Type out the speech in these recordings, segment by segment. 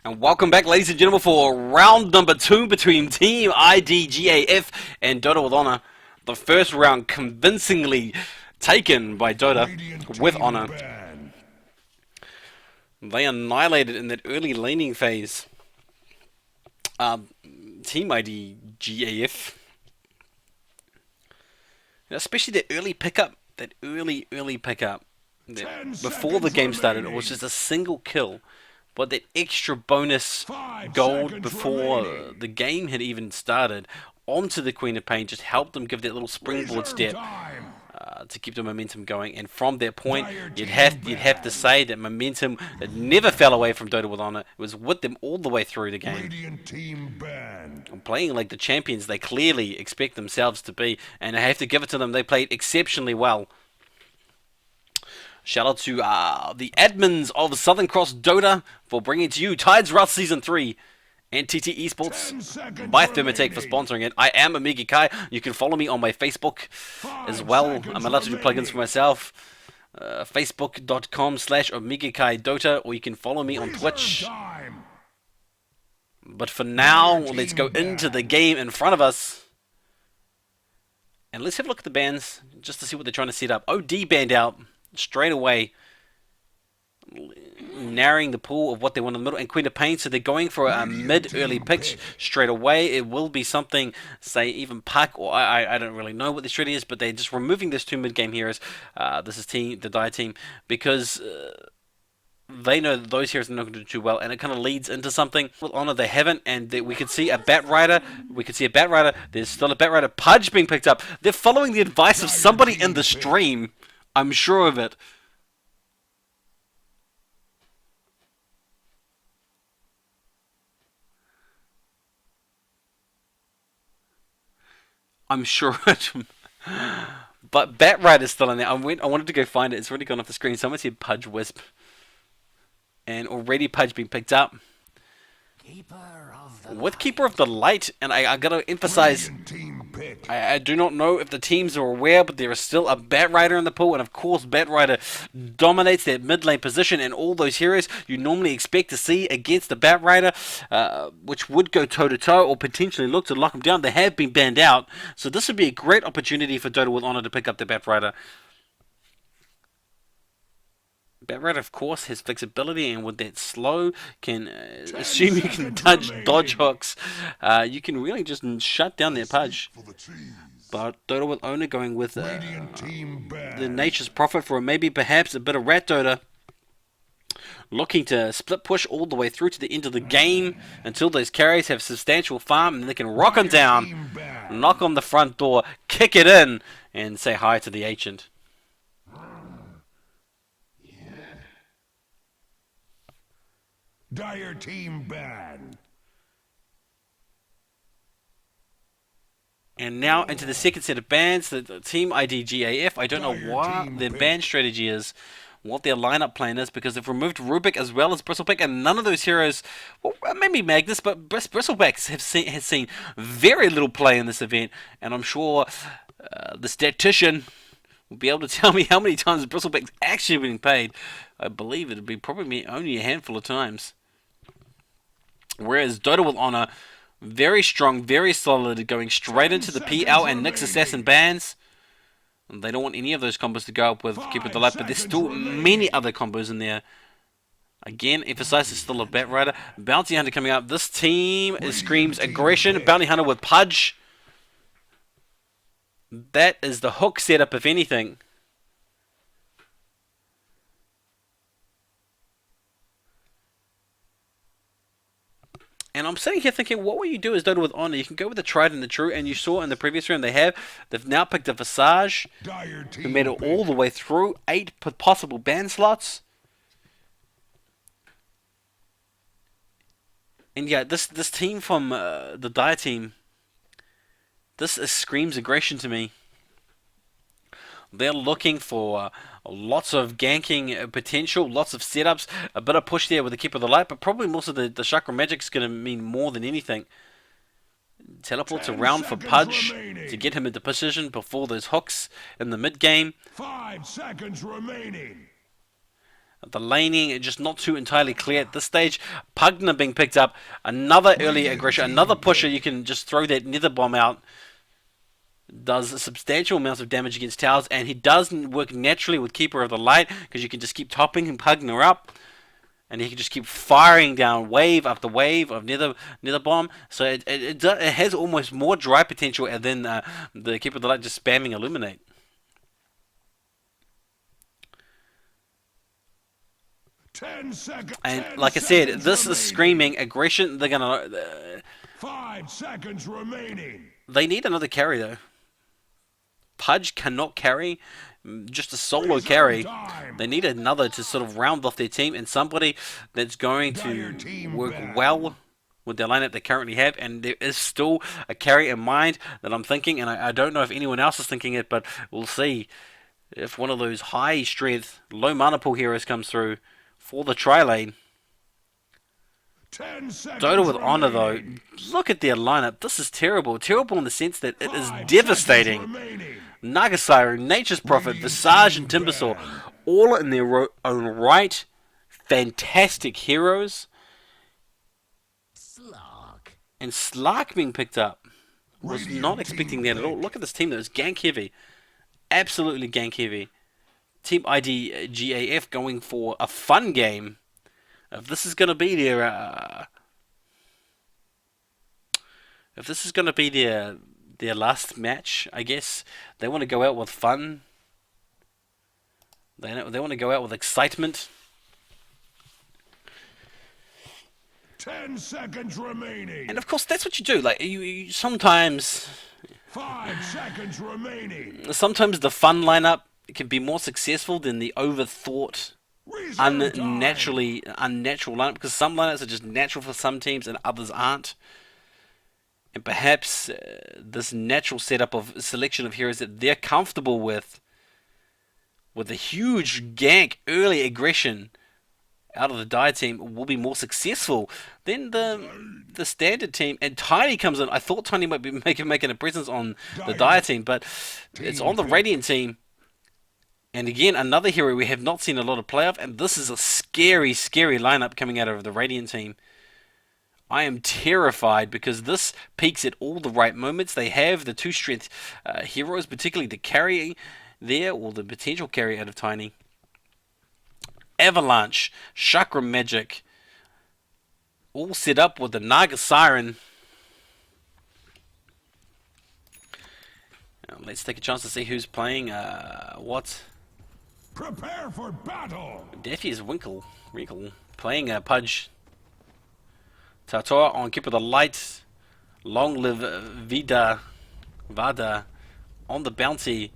And welcome back, ladies and gentlemen, for round number 2 between Team IDGAF and Dota with Honor. The first round convincingly taken by Dota with Honor. They annihilated in that early laning phase Team IDGAF. Especially that early pickup, before the game started, it was just a single kill. But that extra bonus gold before the game had even started onto the Queen of Pain just helped them give that little springboard step to keep the momentum going. And from that point, you'd have to say that momentum that never fell away from Dota with Honor. It was with them all the way through the game. Playing like the champions they clearly expect themselves to be, and I have to give it to them. They played exceptionally well. Shout out to the admins of Southern Cross Dota for bringing to you Tides Wrath Season 3 and TT Esports by Thermatech for sponsoring it. I am Omega Kai. You can follow me on my Facebook as well. I'm allowed to do plugins for myself. Facebook.com/Omega Kai Dota, or you can follow me on Twitch. But for now, let's go into the game in front of us. And let's have a look at the bans just to see what they're trying to set up. OD banned out straight away, narrowing the pool of what they want in the middle, and Queen of Pain, so they're going for a mid-early pick straight away. It will be something, say, even Puck, or I don't really know what the strategy is, but they're just removing those two mid-game heroes. This is the Dire team, because they know that those heroes are not going to do too well, and it kind of leads into something. With Honor, they haven't, and we could see a Bat Rider. There's still a Bat Rider. Pudge being picked up. They're following the advice of somebody in the stream. I'm sure of it. I'm sure of it. But Bat Rider's still in there. I wanted to go find it. It's already gone off the screen. Someone said Pudge Wisp. And already Pudge being picked up. With Keeper of the Light, and I gotta emphasize, I do not know if the teams are aware, but there is still a Bat Rider in the pool, and of course Bat Rider dominates that mid lane position, and all those heroes you normally expect to see against the Bat Rider, which would go toe to toe or potentially look to lock him down. They have been banned out, so this would be a great opportunity for Dota with Honor to pick up the Bat Rider. Bat Rider, of course, has flexibility, and with that slow, can assume you can dodge hooks. You can really just shut down their Pudge. But Dota with Honor going with the Nature's Prophet for maybe perhaps a bit of Rat Dota. Looking to split push all the way through to the end of the game until those carries have substantial farm, and they can rock them down, knock on the front door, kick it in, and say hi to the Ancient. Dire team ban. And now into the second set of bans, the Team IDGAF. I don't know what their ban strategy is, what their lineup plan is, because they've removed Rubik as well as Bristleback, and none of those heroes, well, maybe Magnus, but Bristleback has seen very little play in this event, and I'm sure the statistician will be able to tell me how many times Bristleback's actually been paid. I believe it would be probably only a handful of times. Whereas Dota with Honor, very strong, very solid, going straight into the PL and Nyx Assassin bans. And they don't want any of those combos to go up with Keep It the Light, but there's still many other combos in there. Again, emphasize there's still a Bat Rider. Bounty Hunter coming up. This team screams aggression. Bounty Hunter with Pudge. That is the hook setup, if anything. And I'm sitting here thinking, what will you do as Dota with Honor? You can go with the tried and the true, and you saw in the previous round they've now picked a Visage, who made it all the way through, 8 possible ban slots. And yeah, this team from the Dire team, this screams aggression to me. They're looking for lots of ganking potential, lots of setups, a bit of push there with the Keeper of the Light, but probably most of the Chakra Magic's going to mean more than anything. Teleports around for Pudge to get him into position before those hooks in the mid game. 5 seconds remaining. The laning just not too entirely clear at this stage. Pugna being picked up. Another early aggression. Another pusher. You can just throw that nether bomb out. Does substantial amounts of damage against towers. And he does work naturally with Keeper of the Light. Because you can just keep topping Pugna up. And he can just keep firing down wave after wave of nether bomb. So it has almost more dry potential than the Keeper of the Light just spamming Illuminate. 10 seconds. And like I said, this is screaming aggression. They're gonna. 5 seconds remaining. They need another carry though. Pudge cannot carry. Just a solo carry. They need another to sort of round off their team, and somebody that's going to work well with their lineup they currently have. And there is still a carry in mind that I'm thinking, and I don't know if anyone else is thinking it, but we'll see if one of those high strength, low mana pool heroes comes through for the tri-lane. Dota with honor though. Look at their lineup. This is terrible. Terrible in the sense that it is devastating. Nagasire, Nature's Prophet, Visage, and Timbersaw, all in their own right. Fantastic heroes. And Slark being picked up. Was not expecting that at all. Look at this team though. It's gank heavy. Absolutely gank heavy. Team IDGAF going for a fun game. If this is going to be their, their last match, I guess they want to go out with fun. They want to go out with excitement. 10 seconds remaining. And of course, that's what you do. Like you sometimes. 5 seconds remaining. Sometimes the fun lineup can be more successful than the overthought, unnatural lineup, because some lineups are just natural for some teams and others aren't. And perhaps this natural setup of selection of heroes that they're comfortable with a huge gank early aggression out of the Dire team will be more successful than the standard team. And Tiny comes in. I thought Tiny might be making a presence on the Dire team, but it's on the Radiant team. And again, another hero we have not seen a lot of play of, and this is a scary, scary lineup coming out of the Radiant team. I am terrified because this peaks at all the right moments. They have the 2 strength heroes, particularly the carry there, or the potential carry out of Tiny. Avalanche, Chakra Magic, all set up with the Naga Siren. Now, let's take a chance to see who's playing what. Prepare for battle. Daffy is Wrinkle playing Pudge. Tatoa on Keep of the Light. Long live Vada on the Bounty.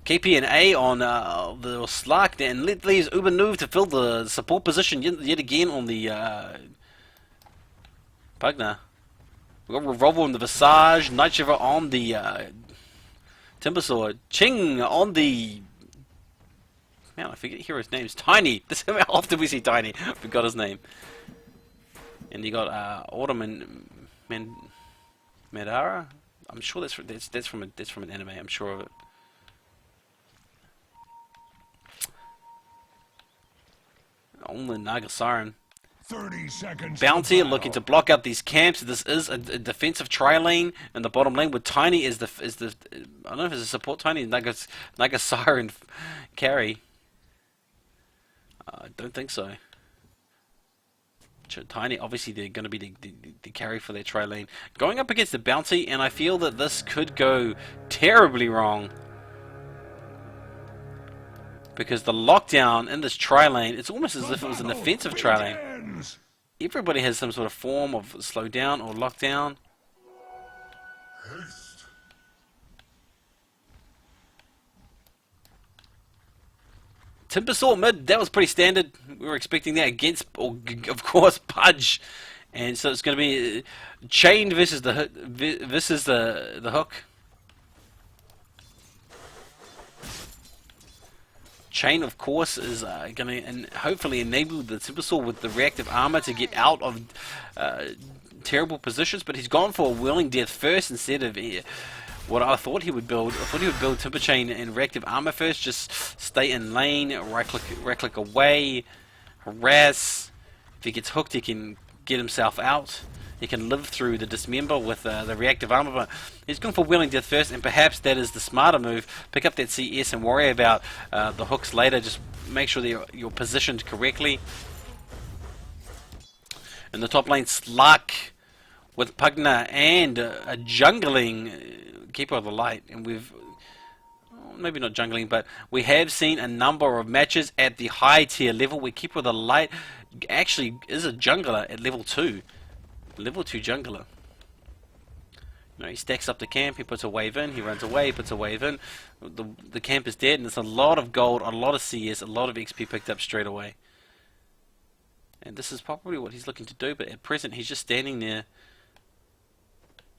KP and A on the Slark, and let these Uber move to fill the support position yet again on the Pugna. We've got Revolver on the Visage, Night Shiver on the Timbersaw, Ching on the. Man, I forget hero's names. Tiny. This is how often we see Tiny. I forgot his name. And you got Autumn and Madara. I'm sure that's from an anime. I'm sure of it. Only Naga Siren. 30 seconds. Bounty looking to block out these camps. This is a defensive tri-lane in the bottom lane with Tiny is the I don't know if it's a support Tiny Naga Siren carry. I don't think so. Tiny, obviously they're going to be the carry for their tri-lane. Going up against the Bounty, and I feel that this could go terribly wrong. Because the lockdown in this tri-lane, it's almost as if it was an offensive tri-lane. Everybody has some sort of form of slow down or lockdown. Timbersaw mid, that was pretty standard. We were expecting that against, of course, Pudge. And so it's going to be Chain versus the Hook. Chain, of course, is going to hopefully enable the Timbersaw with the reactive armor to get out of terrible positions. But he's gone for a Whirling Death first instead of what I thought he would build. I thought he would build Timber Chain and reactive armor first. Just stay in lane, right click away. harass. If he gets hooked, he can get himself out. He can live through the dismember with the reactive armor, but he's going for willing death first, and perhaps that is the smarter move. Pick up that CS and worry about the hooks later. Just make sure that you're positioned correctly. In the top lane, Sluck with Pugna and a jungling Keeper of the Light, and we've maybe not jungling, but we have seen a number of matches at the high tier level where Keeper of the Light actually is a jungler at level 2. Level 2 jungler. You know, he stacks up the camp, he puts a wave in, he runs away, he puts a wave in. The camp is dead, and it's a lot of gold, a lot of CS, a lot of XP picked up straight away. And this is probably what he's looking to do, but at present he's just standing there,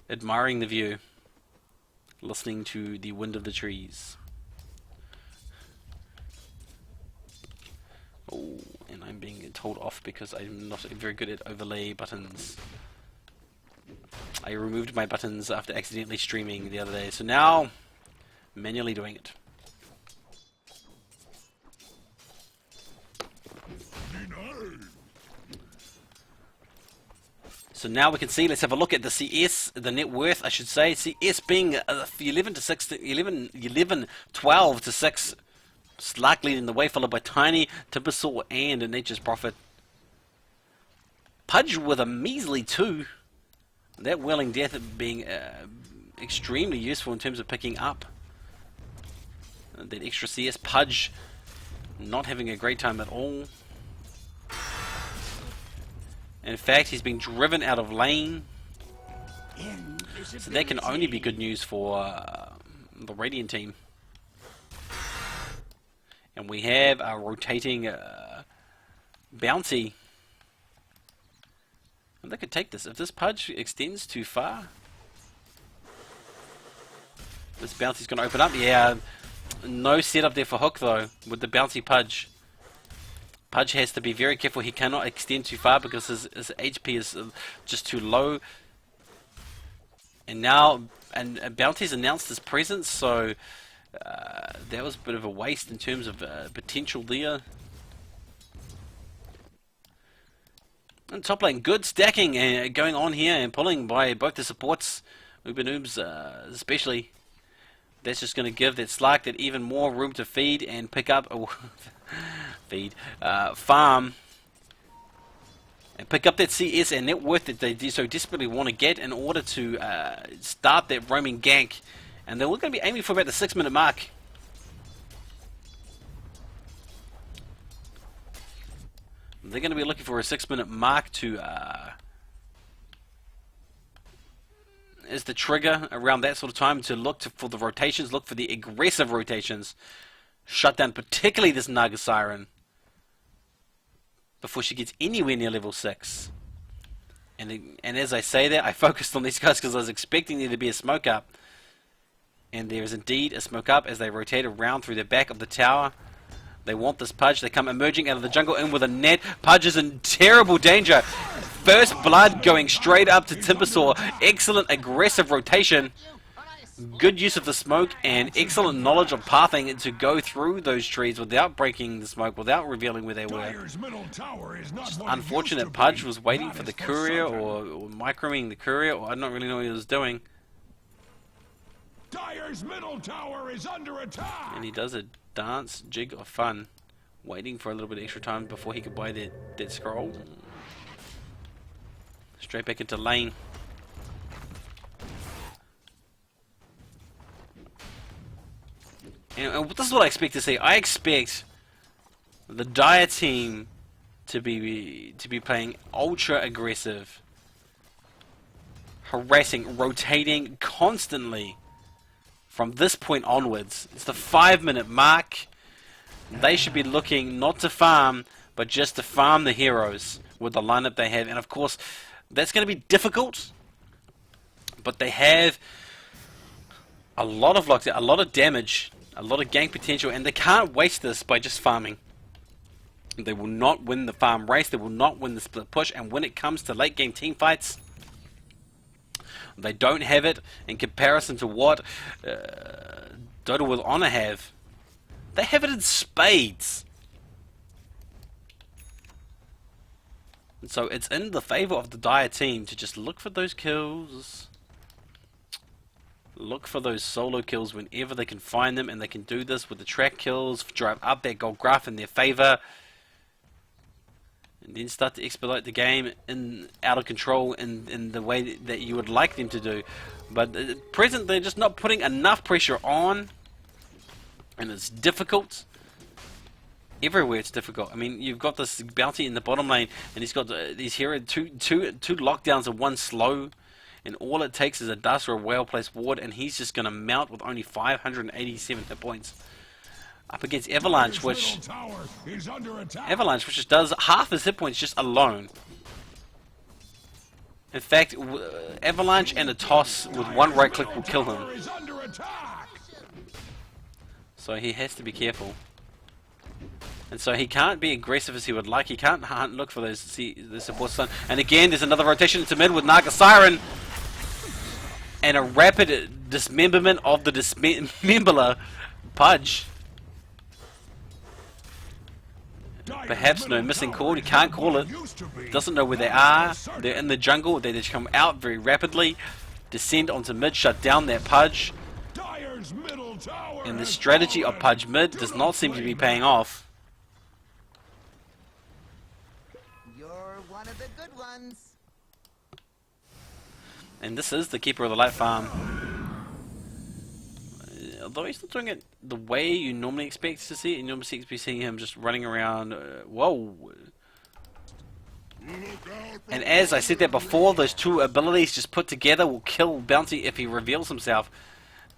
admiring the view, listening to the wind of the trees. Oh, and I'm being told off because I'm not very good at overlay buttons. I removed my buttons after accidentally streaming the other day, so now manually doing it. So now we can see, let's have a look at the CS, the net worth, I should say. CS being 11 to 6, 11, 12 to 6. Slark leading the way, followed by Tiny, Timbersaw, and Nature's Prophet. Pudge with a measly 2. That Willing Death being extremely useful in terms of picking up that extra CS. Pudge not having a great time at all. In fact, he's being driven out of lane. So that can only be good news for the Radiant team. And we have a rotating bounty. And they could take this. If this Pudge extends too far, this bounty's going to open up. Yeah, no setup there for Hook though with the bouncy Pudge. Pudge has to be very careful. He cannot extend too far because his HP is just too low. And now, and Bounty's announced his presence, so that was a bit of a waste in terms of potential there. And top lane, good stacking going on here and pulling by both the supports, Noobs especially. That's just going to give that Slark that even more room to feed and pick up, farm, and pick up that CS and net worth that they so desperately want to get in order to start that roaming gank. And they're going to be aiming for about the 6-minute mark. They're going to be looking for a 6-minute mark to is the trigger around that sort of time to look for the rotations, look for the aggressive rotations, shut down particularly this Naga Siren before she gets anywhere near level 6. And as I say that, I focused on these guys because I was expecting there to be a smoke up. And there is indeed a smoke up as they rotate around through the back of the tower. They want this Pudge. They come emerging out of the jungle in with a net. Pudge is in terrible danger. First blood going straight up to Timbersaw. Excellent aggressive rotation. Good use of the smoke and excellent knowledge of pathing to go through those trees without breaking the smoke, without revealing where they were. Just unfortunate Pudge was waiting for the courier or microing the courier, or I don't really know what he was doing. Dire's middle tower is under attack. And he does a dance jig of fun, waiting for a little bit of extra time before he could buy that scroll. Straight back into lane. And this is what I expect to see. I expect the Dire team to be playing ultra aggressive, harassing, rotating constantly from this point onwards. It's the 5-minute mark. They should be looking not to farm, but just to farm the heroes with the lineup they have. And of course, that's going to be difficult, but they have a lot of lockdown, a lot of damage, a lot of gank potential, and they can't waste this by just farming. They will not win the farm race, they will not win the split push, and when it comes to late game team fights, they don't have it in comparison to what Dota will Honor have. They have it in spades. And so it's in the favor of the Dire team to just look for those kills. Look for those solo kills whenever they can find them, and they can do this with the track kills, drive up that gold graph in their favor, and then start to expedite the game out of control in the way that you would like them to do. But at present, they're just not putting enough pressure on, and it's difficult. Everywhere it's difficult. I mean, you've got this bounty in the bottom lane, and he's got these hero two lockdowns and one slow. And all it takes is a dust or a well-placed ward, and he's just going to mount with only 587 hit points. Up against Avalanche, which just does half his hit points just alone. In fact, Avalanche and a toss with one right click will kill him. So he has to be careful. And so he can't be aggressive as he would like. He can't look for the support stun. And again, there's another rotation into mid with Naga Siren. And a rapid dismemberment of the dismemberer Pudge. Perhaps no missing call. He can't call it. Doesn't know where they are. They're in the jungle. They just come out very rapidly. Descend onto mid. Shut down that Pudge. And the strategy of Pudge mid does not seem to be paying off. You're one of the good ones. And this is the Keeper of the Light farm. Although he's not doing it the way you normally expect to see it. You normally expect to be seeing him just running around. Whoa. And as I said that before, those two abilities just put together will kill Bounty if he reveals himself.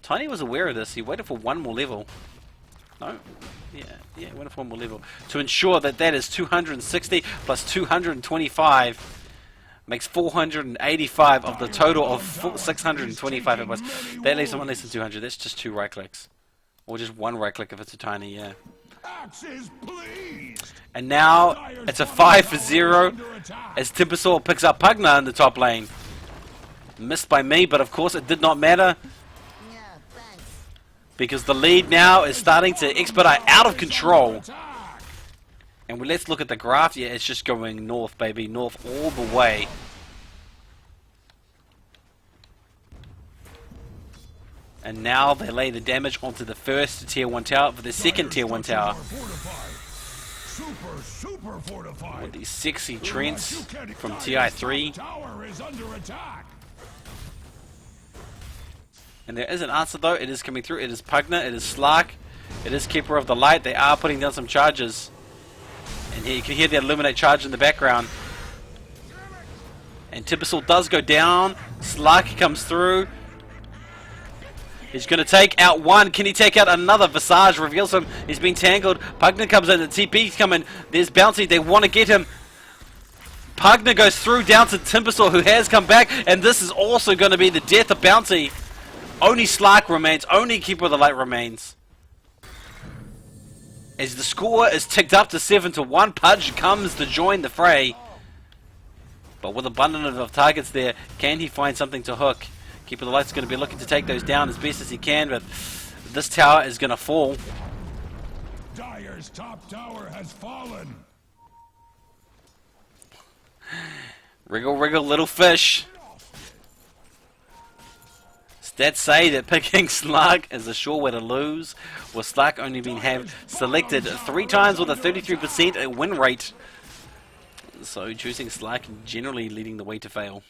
Tiny was aware of this. He waited for one more level. No? Yeah, waited for one more level. To ensure that that is 260 plus 225. Makes 485 of the total of 625 hit points. That leaves him on less than 200. That's just 2 right clicks. Or just 1 right click if it's a Tiny, yeah. And now it's a 5-0 as Timbersaw picks up Pugna in the top lane. Missed by me, but of course it did not matter. Because the lead now is starting to expedite out of control. And let's look at the graph. Yeah, it's just going north, baby. North all the way. And now they lay the damage onto the first tier 1 tower for the second tier 1 tower. With these sexy Trents from TI3. And there is an answer though. It is coming through. It is Pugna. It is Slark. It is Keeper of the Light. They are putting down some charges. And here you can hear the Illuminate charge in the background. And Timbersaw does go down. Slark comes through. He's going to take out one. Can he take out another? Visage reveals him. He's been tangled. Pugna comes in. The TP's coming. There's Bounty. They want to get him. Pugna goes through down to Timbersaw, who has come back. And this is also going to be the death of Bounty. Only Slark remains. Only Keeper of the Light remains. As the score is ticked up to 7-1, Pudge comes to join the fray. But with abundance of targets there, can he find something to hook? Keeper of the Light's going to be looking to take those down as best as he can, but this tower is going to fall. Dire's top tower has fallen. Wriggle, wriggle, little fish. Stats say that picking Slark is a sure way to lose, with Slark only being selected 3 times with a 33% win rate. So choosing Slark generally leading the way to fail.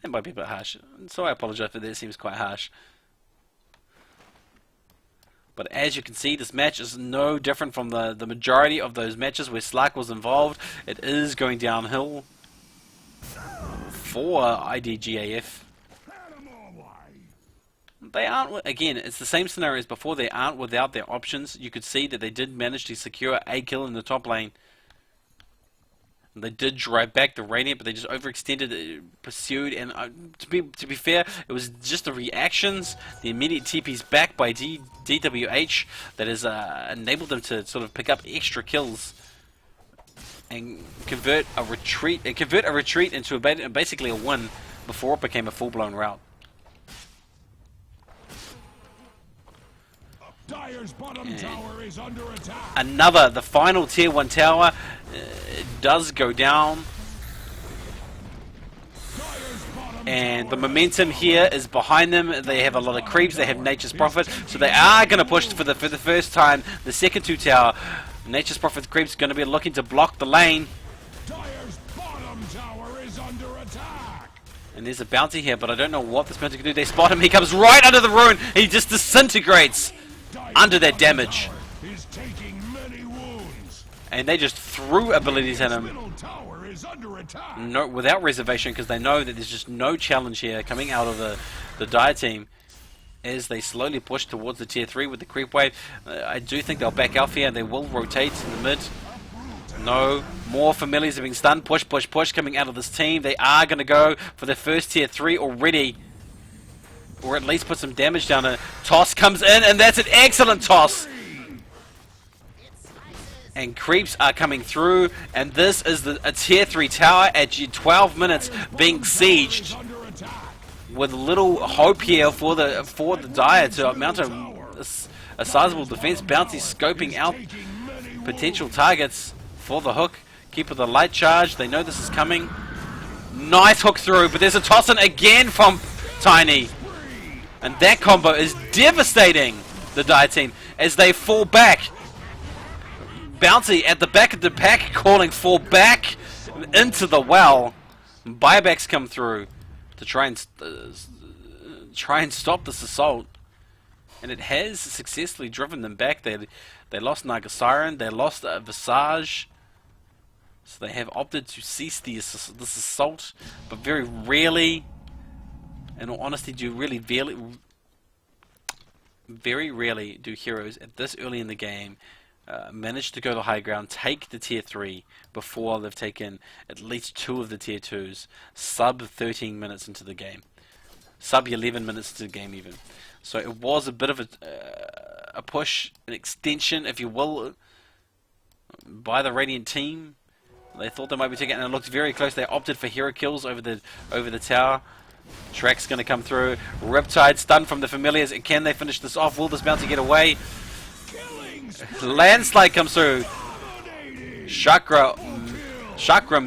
That might be a bit harsh, so I apologize for that. It seems quite harsh. But as you can see, this match is no different from the majority of those matches where Slark was involved. It is going downhill for IDGAF. They aren't, again, it's the same scenario as before. They aren't without their options. You could see that they did manage to secure a kill in the top lane. They did drive back the Radiant, but they just overextended, pursued, and to be fair, it was just the reactions, the immediate TPs back by DOTAWH that has enabled them to sort of pick up extra kills and convert a retreat into basically a win before it became a full-blown rout. Dire's bottom tower is under attack. The final tier 1 tower does go down. And the momentum here is behind them. They have a lot of creeps. They have Nature's Prophet. So they are going to push for the first time. The second 2 tower. Nature's Prophet creeps going to be looking to block the lane. Dire's bottom tower is under attack. And there's a bounty here, but I don't know what this bounty can do. They spot him. He comes right under the rune. He just disintegrates under that damage. Is taking many wounds. And they just threw abilities at him. Middle tower is under attack. No, without reservation, because they know that there's just no challenge here coming out of the Dire team as they slowly push towards the tier 3 with the creep wave. I do think they'll back off here. They will rotate in the mid. No, more familiars are being stunned. Push, push, push coming out of this team. They are going to go for the first tier 3 already, or at least put some damage down. A toss comes in, and that's an excellent toss. And creeps are coming through, and this is a tier 3 tower at 12 minutes being sieged, with little hope here for the Dire to mount a sizable defense. Bounty scoping out potential targets for the hook. Keeper the light charge. They know this is coming. Nice hook through, but there's a toss in again from Tiny, and that combo is devastating the Dire team as they fall back. Bounty at the back of the pack calling fall back into the well. Buybacks come through to try and stop this assault, and it has successfully driven them back. They lost Naga Siren, they lost Visage, so they have opted to cease this assault. But very rarely, in all honesty, very rarely do heroes at this early in the game manage to go the high ground, take the tier 3 before they've taken at least 2 of the tier 2s sub 13 minutes into the game, sub 11 minutes into the game even. So it was a bit of a push, an extension if you will, by the Radiant team. They thought they might be taking it, and it looked very close. They opted for hero kills over the tower. Track's going to come through. Riptide stunned from the familiars, and can they finish this off? Will this bounty get away? Landslide comes through. Chakram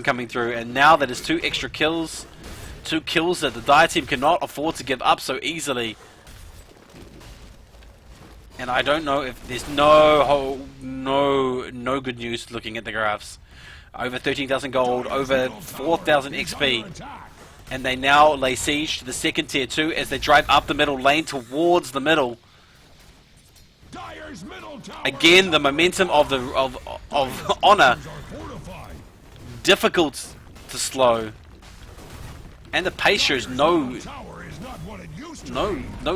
coming through, and now that is 2 extra kills. 2 kills that the Dire team cannot afford to give up so easily. And I don't know if there's no good news looking at the graphs. Over 13,000 gold, over 4,000 XP. And they now lay siege to the second tier 2 as they drive up the middle lane towards the middle. Again, the momentum of Honor difficult to slow, and the pace shows no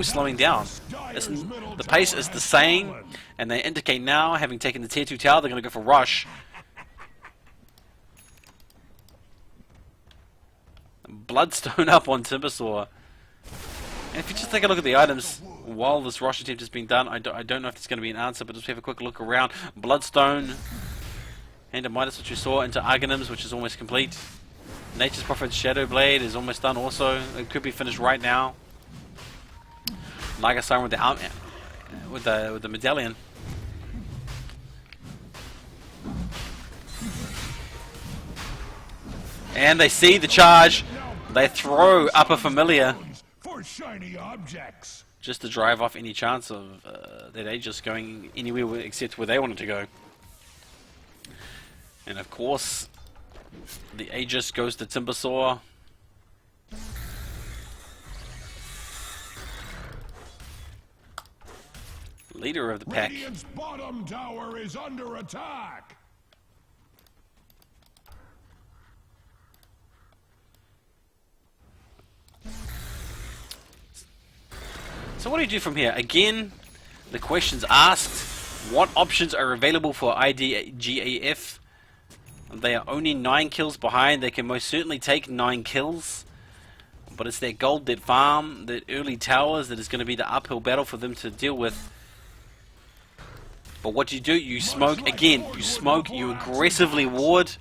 slowing down. The pace is the same, and they indicate now, having taken the tier 2 tower, they're going to go for rush. Bloodstone up on Timbersaw. And if you just take a look at the items while this rush attempt is being done, I don't know if there's going to be an answer, but just have a quick look around. Bloodstone, Hand of Midas, which you saw, into Arganims, which is almost complete. Nature's Prophet's Shadow Blade is almost done also. It could be finished right now. Naga Siren with the arm, with the medallion. And they see the charge. They throw up a familiar for shiny objects, just to drive off any chance of that Aegis going anywhere except where they wanted to go. And of course, the Aegis goes to Timbersaw. Leader of the pack. Radiant's bottom tower is under attack. So what do you do from here? Again, the question's asked. What options are available for IDGAF? They are only 9 kills behind. They can most certainly take 9 kills. But it's their gold, that farm, that early towers that is going to be the uphill battle for them to deal with. But what do? You smoke again. You smoke, you aggressively ward.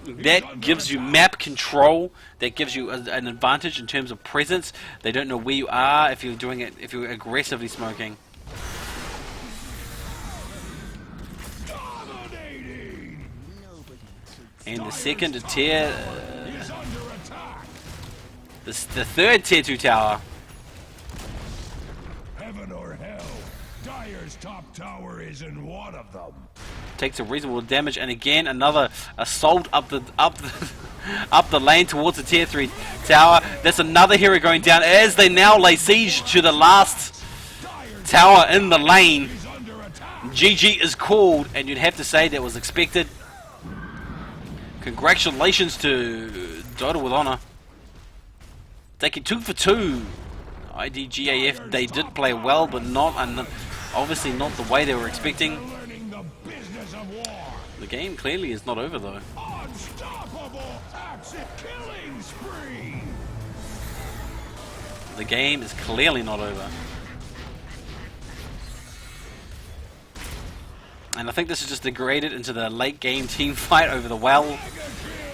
That gives you map control. That gives you an advantage in terms of presence. They don't know where you are if you're doing it, if you're aggressively smoking. And the second tier, Is under attack. the third tier 2 tower. Heaven or hell, Dire's top tower is in one of them. Takes a reasonable damage, and again another assault up the up the lane towards the tier 3 tower. That's another hero going down as they now lay siege to the last tower in the lane. Is under attack. GG is called, and you'd have to say that was expected. Congratulations to Dota with honor. Taking 2 for 2. IDGAF, they did play well, but not obviously not the way they were expecting. Learning the business of war. The game clearly is not over though. Unstoppable axe killing spree. The game is clearly not over. And I think this is just degraded into the late game team fight over the well.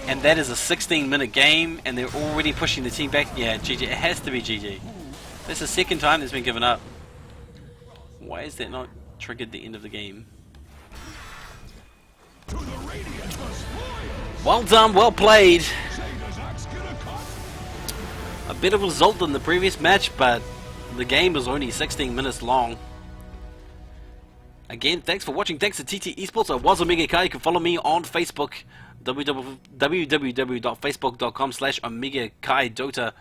And that is a 16-minute game, and they're already pushing the team back. Yeah, GG. It has to be GG. That's the second time that's been given up. Why is that not triggered the end of the game? To the radiant the spoils. Well done, well played. Shayna's axe get a cut. A better result than the previous match, but the game was only 16 minutes long. Again, thanks for watching. Thanks to TT Esports. I was Omega Kai. You can follow me on Facebook, www.facebook.com/Omega Kai Dota.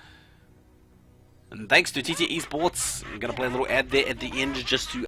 And thanks to TT Esports. I'm going to play a little ad there at the end just to